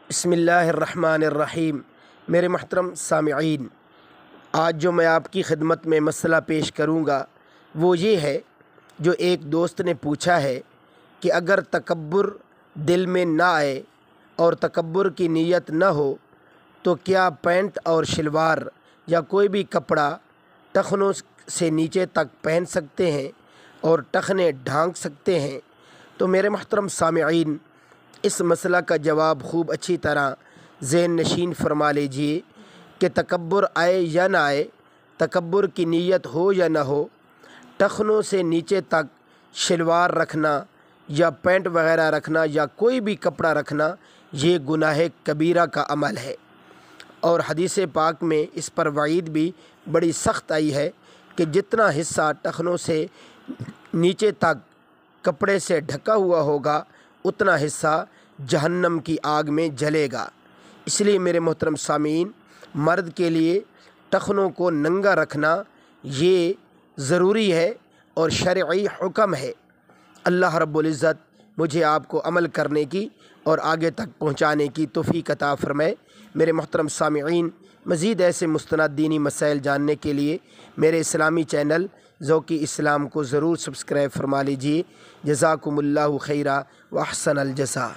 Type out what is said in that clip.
بسم اللہ الرحمن الرحیم۔ میرے محترم سامعین، آج جو میں آپ کی خدمت میں مسئلہ پیش کروں گا وہ یہ ہے، جو ایک دوست نے پوچھا ہے کہ اگر تکبر دل میں نہ آئے اور تکبر کی نیت نہ ہو تو کیا پینٹ اور شلوار یا کوئی بھی کپڑا ٹخنوں سے نیچے تک پہن سکتے ہیں اور ٹخنے ڈھانک سکتے ہیں؟ تو میرے محترم سامعین، اس مسئلہ کا جواب خوب اچھی طرح ذہن نشین فرما لیجئے کہ تکبر آئے یا نہ آئے، تکبر کی نیت ہو یا نہ ہو، ٹخنوں سے نیچے تک شلوار رکھنا یا پینٹ وغیرہ رکھنا یا کوئی بھی کپڑا رکھنا یہ گناہ کبیرہ کا عمل ہے، اور حدیث پاک میں اس پر وعید بھی بڑی سخت آئی ہے کہ جتنا حصہ ٹخنوں سے نیچے تک کپڑے سے ڈھکا ہوا ہوگا اتنا حصہ جہنم کی آگ میں جلے گا۔ اس لیے میرے محترم سامعین، مرد کے لیے ٹخنوں کو ننگا رکھنا یہ ضروری ہے اور شرعی حکم ہے۔ اللہ رب العزت مجھے آپ کو عمل کرنے کی اور آگے تک پہنچانے کی توفیق عطا فرمائے۔ میرے محترم سامعین، مزید ایسے مستند دینی مسائل جاننے کے لیے میرے اسلامی چینل ذوقی اسلام کو ضرور سبسکرائب فرما لیجیے۔ جزاکم اللہ خیرا و احسن الجزا۔